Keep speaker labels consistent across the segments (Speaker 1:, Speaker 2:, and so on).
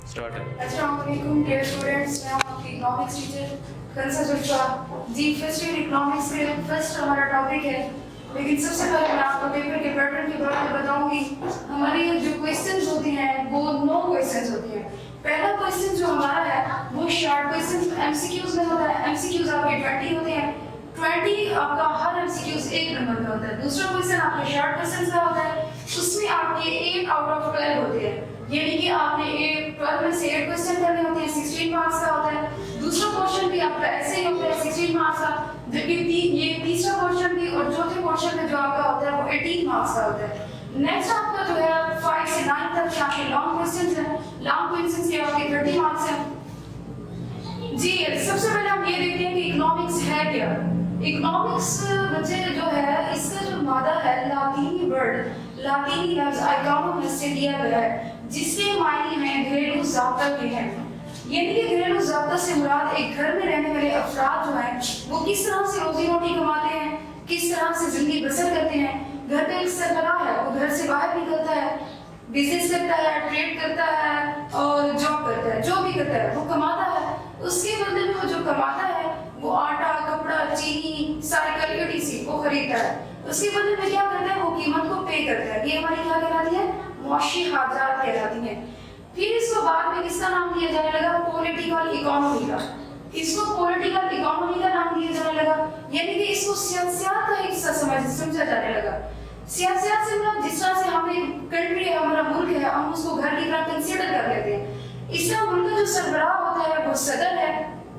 Speaker 1: Start है।
Speaker 2: अस्सलाम वालेकुम डियर स्टूडेंट्स, मैं हूं आपकी इकोनॉमिक्स टीचर कंसा जुल्फा जी। फर्स्ट ईयर इकोनॉमिक्स के फर्स्ट हमारा टॉपिक है, लेकिन सबसे पहले मैं आपको पेपर के पैटर्न के बारे में बताऊंगी। हमारे जो क्वेश्चंस होते हैं वो 9 क्वेश्चंस होते हैं। पहला क्वेश्चन जो हमारा है वो शॉर्ट क्वेश्चन एमसीक्यूज में होता है। एमसीक्यूज आपके 20 होते हैं, 20 आपका हर एमसीक्यूज 1 नंबर का होता है। दूसरा क्वेश्चन आपके शॉर्ट क्वेश्चन का होता है, उसमें आपके 8 आउट ऑफ 12 होते हैं, यानी कि आपने 12 में से 8 क्वेश्चन करने होते हैं, 16 मार्क्स का होता है। दूसरा क्वेश्चन भी आपका ऐसे ही होता है 16 मार्क्स का, जबकि ये तीसरा क्वेश्चन भी और चौथे क्वेश्चन में जो आपका होता है वो 18 मार्क्स का होता है। नेक्स्ट आपका जो है 5 से 9 तक के आपके लॉन्ग क्वेश्चंस हैं। लॉन्ग क्वेश्चंस के आपके 30 मार्क्स हैं जी। सबसे पहले हम ये देखते हैं कि इकोनॉमिक्स है क्या। इकोनॉमिक्स बच्चे जो है इसका जो मादा है लातीनी वर्ड लातीनी लफ्ज इकोनॉमिक्स से लिया गया है, जिसके मायने में घरेलू ज़ाब्ता के हैं। यानी कि घरेलू ज़ाब्ता से मुराद एक घर में रहने वाले अफराद जो हैं वो किस तरह से रोजी रोटी कमाते हैं, किस तरह से जिंदगी बसर करते हैं। घर का एक सरबराह है, वो घर से बाहर निकलता है, बिजनेस करता है, ट्रेड करता है और जॉब करता है, जो भी करता है वो कमाता है। उसके बदले में वो जो कमाता है वो आटा, कपड़ा, चीनी, सारी कमोडिटीज वो खरीदता है। उसके बदले में क्या करता है, वो कीमत को पे करता है। ये हमारी क्या कहलाती है, मुआशी हाजात कहलाती है। फिर इसको बाद में किसका नाम दिया जाने लगा, पॉलिटिकल इकोनॉमी का। इसको पॉलिटिकल इकोनॉमी का नाम दिया जाने लगा, यानी कि इसको सियासत का हिस्सा समझा जाने लगा। सियासत से मतलब जिस तरह से हम एक कंट्री है, हमारा मुल्क है, हम उसको घर की तरह कंसीडर कर लेते हैं। इससे मुल्क का जो सरबराह होता है वो सदर है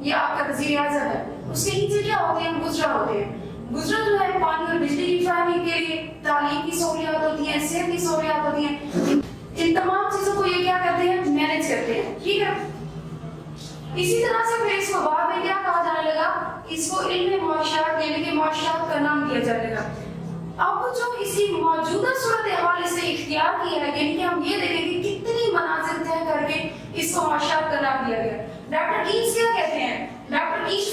Speaker 2: या आपका वजीर आज़म है। उसके नीचे क्या होते हैं, गुजरा होते हैं। गुजरा जो है पानी और बिजली की फराहमी के लिए, तालीम की सहूलियात होती हैं, सेहत की सहूलियात होती हैं। इन तमाम चीजों को ये क्या करते हैं, मैनेज करते हैं। ठीक है, इसी तरह से फिर इसको बाद में क्या कहा जाने लगा, इसको इल्म मुआशरात यानी कि मुआशरात का नाम दिया जाने लगा। अब जो इसी मौजूदा सूरत हाल से इख्तियार किया है, यानी कि हम ये देखें कि कितनी मनाजिल तय करके इसको मुआशरात का नाम दिया गया। डॉक्टर कीन्स क्या कहते हैं, डॉक्टर कीन्स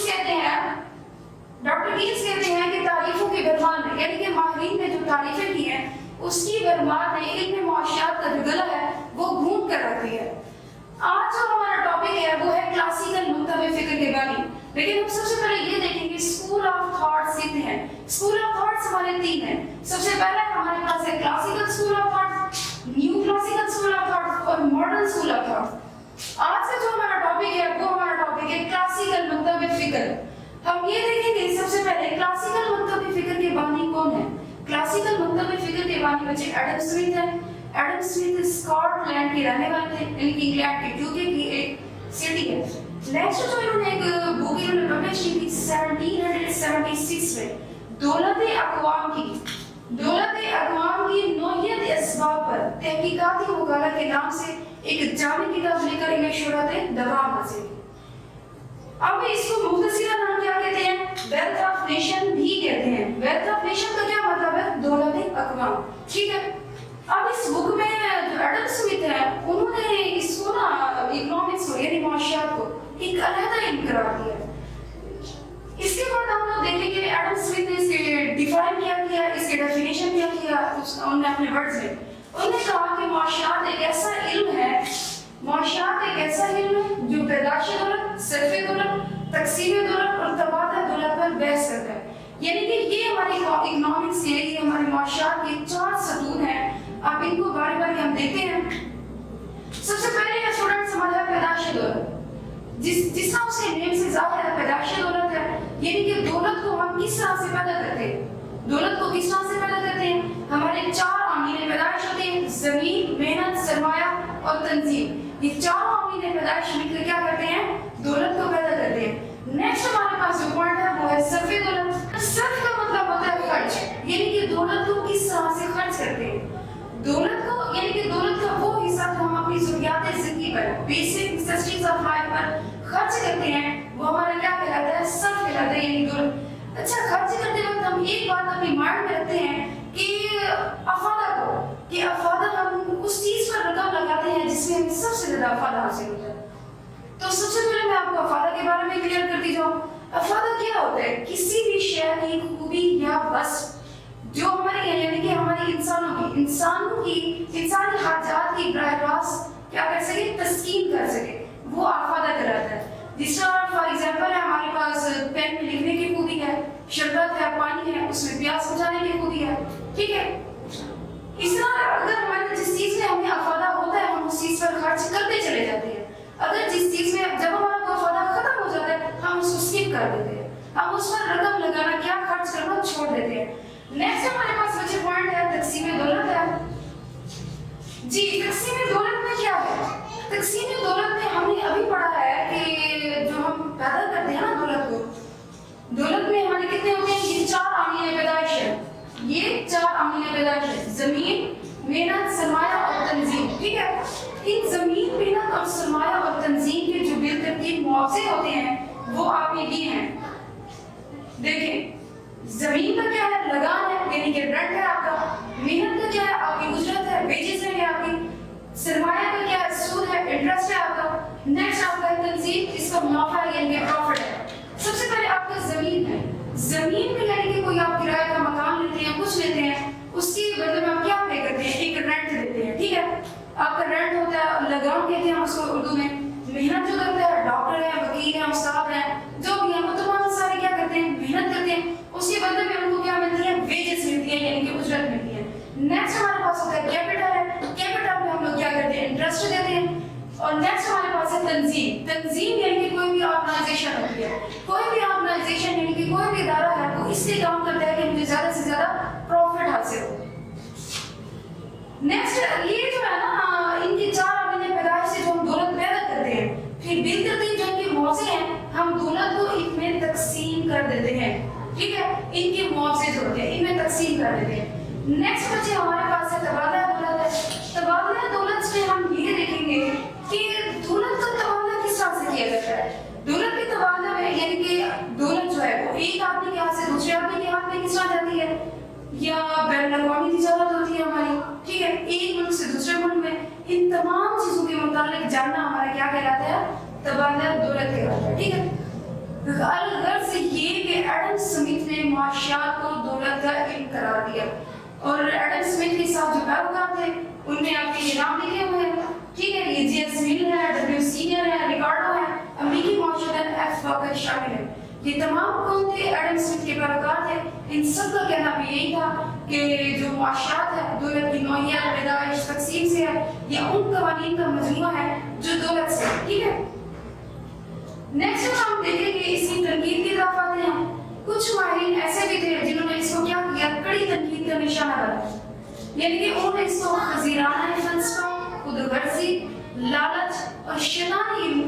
Speaker 2: कहते हैं कि तारीफों की भरमार ने, यानी कि माहिरीन ने जो तारीफें की हैं उसकी भरमार ने इल्म मुआशरात का जो गला है वो घूम कर रख दिया है। आज जो हमारा टॉपिक है वो है क्लासिकल मकतब फिक्र के बानी। लेकिन हम सबसे पहले ये देखेंगे स्कूल ऑफ थॉट्स कितने हैं। स्कूल ऑफ थॉट्स हमारे 3 हैं। सबसे पहले हमारे पास है classical school of thoughts, new classical school of thoughts और मॉडर्न स्कूल ऑफ थॉट्स। आज का जो हमारा टॉपिक है वो हमारा टॉपिक है क्लासिकल मकतब फिक्र। हम ये देखेंगे सबसे पहले क्लासिकल मकतब फिक्र के बानी कौन है। क्लासिकल मकतब फिक्र के बानी बच्चे एडम स्मिथ है। एडम स्मिथ स्कॉटलैंड के रहने वाले थे, यानी कि इंग्लैंड के यूके की एक सिटी है। नेक्स्ट जो इन्होंने एक बुक इन्होंने पब्लिश की थी 1776 में, दौलत-ए-अक़वाम की नौइयत असबाब पर तहकीकाती मुकाला के नाम से एक जामी किताब लेकर इन्हें शोहरत दवाम हासिल की। अब इसको मुख्तसरा नाम क्या कहते हैं, वेल्थ ऑफ नेशन भी कहते हैं। वेल्थ ऑफ नेशन का क्या मतलब है, दौलत-ए-अक़वाम। ठीक है, अब इस बुक में जो एडम स्मिथ है उन्होंने इसको ना इकोनॉमिक्स को यानी मुआशरात को एक अलग इल्म करार दिया। इसके बाद हम लोग देखेंगे एडम स्मिथ ने इसे डिफाइन किया, इसके डेफिनेशन क्या किया उन्होंने अपने वर्ड्स में। उन्होंने कहा कि मुआशरात एक ऐसा इल्म है, मुआशरात एक ऐसा इल्म है जो पैदाइश दौलत, सर्फ़े दौलत, तक़सीम दौलत और तबादला दौलत पर बहस करता है। यानी कि ये हमारी इकोनॉमिक्स के लिए हमारे मुआशरात के 4 सतून हैं। अब इनको बारी बारी हम देखते हैं। सबसे पहले स्टूडेंट्स हमारा पैदाइश दौलत, जिसका उसके नेम से जाहिर है पैदाइश दौलत है, यानी कि दौलत को हम किस तरह से पैदा करते हैं। दौलत को किस तरह से पैदा करते हैं, हमारे 4 आमील पैदाइश होते हैं, जमीन, मेहनत, सरमाया और तंजीम। ये 4 आमील पैदाइश मिलकर क्या करते हैं, दौलत को पैदा करते हैं। नेक्स्ट हमारे पास जो पॉइंट है वो है सर्फ़े दौलत। सर्फ का मतलब होता है खर्च, यानी कि दौलत को किस तरह से खर्च करते हैं। दौलत को यानी कि दौलत का वो हिस्सा जो हम अपनी ज़रूरियात ज़िंदगी पर, बेसिक नेसेसिटीज ऑफ लाइफ पर खर्च करते हैं, वो हमारा क्या कहलाता है, सर्फ कहलाता है, यानी दौलत। अच्छा, खर्च करते वक्त हम एक बात अपनी माइंड में रखते हैं कि अफादा हम उस चीज पर रकम लगाते हैं जिसमें हमें सबसे ज्यादा अफादा हासिल होता है। तो सबसे पहले मैं आपको अफादा के बारे में क्लियर करती जाऊँ। अफादा क्या होता है, किसी भी शय की खूबी या बस जो हमारी यानी कि हमारी इंसानी हाजात की बराह रास्त क्या कर सके, तस्कीन कर सके, वो आफादा कहलाता है। जिस तरह फॉर एग्जाम्पल है हमारे पास पेन में लिखने की खूबी है, शरबत है, पानी है, उसमें प्यास बुझाने की खूबी है, ठीक है। इस तरह अगर हमारे जिस चीज में हमें अफादा होता है हम उस चीज पर खर्च करते चले जाते हैं। अगर जिस चीज में जब हमारा कोई अफादा खत्म हो जाता है हम उसको स्किप कर देते हैं, हम उस पर रकम लगाना क्या खर्च करना छोड़ देते हैं। नेक्स्ट हमारे पास बचे पॉइंट है तकसीम दौलत है। जी तकसीम दौलत में क्या है, तकसीम दौलत में हमने अभी पढ़ा है कि जो हम पैदा करते हैं ना दौलत को, दौलत में हमारे कितने होते हैं, ये 4 आमील पैदाइश है, ये 4 आमील पैदाइश है, जमीन, मेहनत, सरमाया और तंजीम, ठीक है। इन जमीन, मेहनत और सरमाया और तंजीम के जो बेतरतीब मुआवजे होते हैं वो आपने दिए हैं। देखिए जमीन का क्या है, लगान है यानी कि रेंट है आपका, मेहनत का क्या है, आपकी उजरत है, वेजेस है आपकी, सरमाया का क्या है, सूद है, इंटरेस्ट है आपका, नेक्स्ट आपका है तंजीम, इसका मुनाफा है यानी कि प्रॉफिट है। सबसे पहले आपका जमीन है, जमीन में यानी कि कोई आप किराए का मकान लेते हैं, कुछ लेते हैं, उसके बदले में आप क्या पे करते हैं, एक रेंट देते हैं, ठीक है। आपका रेंट होता है, लगान कहते हैं उसको उर्दू में। मेहनत जो करता है, डॉक्टर है, वकील है, उस्ताद है, जो भी है वो तमाम सारे क्या करते हैं, मेहनत करते हैं, उसके बदले में उनको क्या मिलती है, वेजेस मिलती है यानी कि उजरत मिलती है। नेक्स्ट हमारे पास होता है कैपिटल है, कैपिटल में हम लोग क्या करते हैं, इंटरेस्ट देते हैं। और नेक्स्ट हमारे पास है तंजीम, तंजीम यानी कि कोई भी ऑर्गेनाइजेशन होती है, कोई भी ऑर्गेनाइजेशन यानी कि कोई भी इदारा है वो इसलिए काम करता है कि मुझे ज्यादा से ज्यादा प्रॉफिट हासिल हो। नेक्स्ट ये जो है ना इनकी 4 आमील पैदाइश से जो हम दौलत पैदा करते हैं, फिर बिलतरतीब जो इनके मुआवजे हैं हम दौलत को इनमें तकसीम कर देते हैं, ठीक है। इनके मुआवजे जो होते हैं इनमें तकसीम कर देते हैं। नेक्स्ट बच्चे हमारे पास है तबादला दौलत है। तबादला दौलत में हम ये देखेंगे कि दौलत का तबादला किस तरह से किया जाता है। दौलत के तबादला में यानी कि दौलत जो है वो एक आदमी के हाथ से दूसरे आदमी के हाथ में किस तरह जाती है, या बैन अवी तिजारत होती है हमारी, ठीक है, एक मुल्क से दूसरे मुल्क में। इन तमाम चीजों के मुतालिक जानना हमारा क्या कहलाता है, तबादला दौलत कहलाता है, ठीक है। अलगर्ज ये कि एडम स्मिथ ने माशियात को दौलत का इल्म करार दिया, और एडम स्मिथ के साथ जो पैरोकार थे उनमें आपके ये नाम लिखे हुए हैं, ठीक है। ये जी.एस. मिल है, डब्ल्यू. सीनियर है, रिकार्डो है, अमेरिकी मौजूदन एफ. वाकर शामिल है। ये तमाम कौन थे, एडम स्मिथ के पैरोकार थे। इन सब का कहना भी यही था कि जो मुआशरात है दौलत की नौइयत, पैदाइश, तकसीम से है, या उन कवानीन का मजमूआ है जो दौलत से है, ठीक है। नेक्स्ट हम देखेंगे इसी तनकीद की तरफ आते हैं। कुछ माहिरीन ऐसे भी थे जिन्होंने इसको क्या किया, कड़ी तनकीद का निशाना बनाया, यानी कि उन्होंने इसको खजीराना फलसफा, खुदगर्जी, लालच और शैतानी इल्म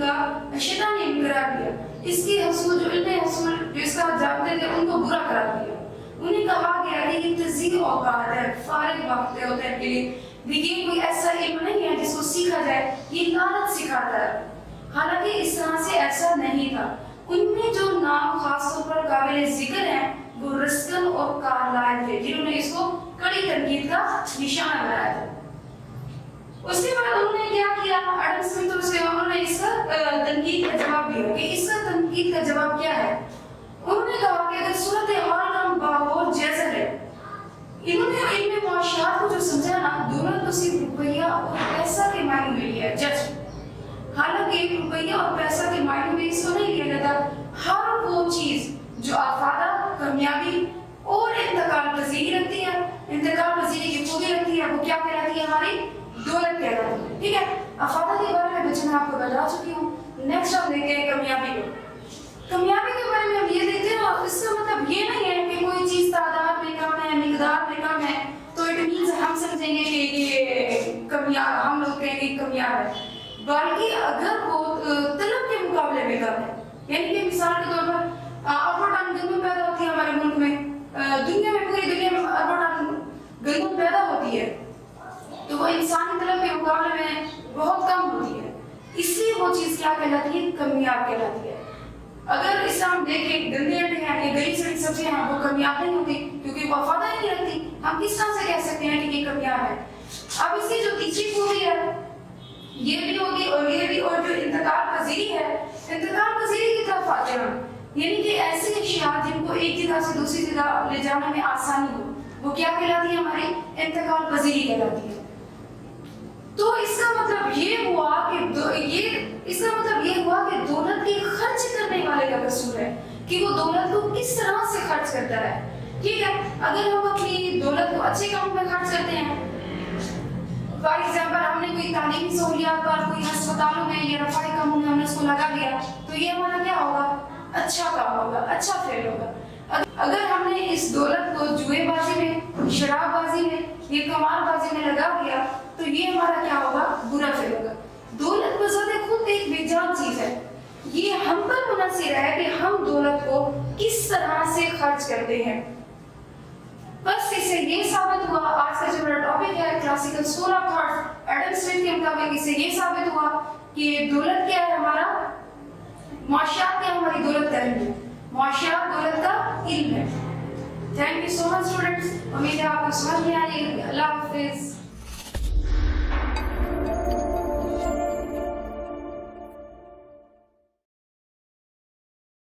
Speaker 2: करार दिया। इसकी हसूल जो इल्म हसूल जो इसका जानते थे उनको बुरा करार दिया। उन्हें कहा गया कि ये तज़ीह औकात है, फारिग वक्त होते हैं के लिए, लेकिन कोई ऐसा इल्म नहीं है जिसको सीखा जाए, ये लालच सिखाता है। हालांकि इस तरह से ऐसा नहीं था। उनमें जो नाम खास तौर पर काबिल जिक्र हैं वो रस्कन और कार्लाइल थे जिन्होंने इसको कड़ी तनकीद का निशाना बनाया था। उसके बाद उन्होंने क्या किया, एडम स्मिथ और उसके बाद उन्होंने इसका तनकीद का जवाब दिया कि इसका तनकीद का जवाब क्या है। उन्होंने कहा कि अगर सूरत हाल का बागौर जैसा है, इन्होंने इनमें मुआशरात को जो समझा ना, दौलत को सिर्फ रुपया और पैसा के मायने में लिया जस्ट। हालांकि रुपया और पैसा के मायने में इसको नहीं लिया जाता। हर वो चीज जो आफादा, कामयाबी और इंतकाल पजीरी रखती है, इंतकाल पजीरी की खूबी रखती है, वो क्या कहलाती है, हमारी दौलत कहलाती है, ठीक है। आफादा के बारे में बच्चों मैं आपको बता चुकी हूँ। नेक्स्ट हम देखते हैं कामयाबी को। कामयाबी के बारे में हम ये देखते हैं, इसका मतलब ये नहीं है कि कोई चीज तादाद में कम है, मिकदार में कम है तो इट मींस हम समझेंगे कि ये कामयाब, हम लोग कहेंगे कामयाब है, बल्कि अगर वो तलब के मुकाबले में कम है, यानी कि मिसाल के तौर पर अरबों टन गंदम पैदा होती है हमारे मुल्क में, दुनिया में, पूरी दुनिया में अरबों टन गंदम पैदा होती है, तो वो इंसानी तलब के मुकाबले में बहुत कम होती है, इसलिए वो चीज़ क्या कहलाती है, कामयाब कहलाती है। अगर इसे हम देखें, गंदे अंडे हैं या गली सड़ी सब्जियां हैं, वो कामयाब नहीं होती क्योंकि वो वफादा ही नहीं रखती। हम किस तरह से कह सकते हैं कि ये कामयाब है। अब इसकी जो तीसरी खूबी है ये भी होगी, और ये भी, और जो इंतकाल पजीरी है, इंतकाल पजीरी की तरफ आते हैं, यानी कि ऐसी अशिया जिनको एक जगह से दूसरी जगह ले जाने में आसानी हो, वो क्या कहलाती है, हमारी इंतकाल पजीरी कहलाती है। تو اس کا مطلب یہ ہوا کہ دولت کے خرچ کرنے والے کا قصور ہے کہ وہ دولت کو کس طرح سے خرچ کرتا ہے. ٹھیک ہے, اگر ہم اپنی دولت کو اچھے کاموں میں خرچ کرتے ہیں, فار ایگزامپل ہم نے کوئی تعلیمی سہولیات پر, کوئی ہسپتالوں میں یا رفاہی کاموں میں ہم نے اس کو لگا دیا, تو یہ ہمارا کیا ہوگا, اچھا کام ہوگا, اچھا فعل ہوگا. اگر ہم نے اس دولت کو جوئے بازی میں, شراب بازی میں یا قمار بازی میں لگا دیا, تو یہ ہمارا کیا ہوگا, برا فعل ہوگا. دولت بذات خود ایک بے جان چیز ہے, یہ ہم پر منحصر ہے کہ ہم دولت کو کس طرح سے خرچ کرتے ہیں. بس اس سے یہ ثابت ہوا, آج کا جو میرا ٹاپک ہے classical school of thought, Adam Smith کے مطابق اس سے یہ ثابت ہوا کہ دولت کیا ہے ہمارا, معاشیات کیا ہماری دولت کا علم ہے, معاشیات دولت کا علم ہے. Thank you so much students, امید ہے آپ کو سمجھ میں آئی. اللہ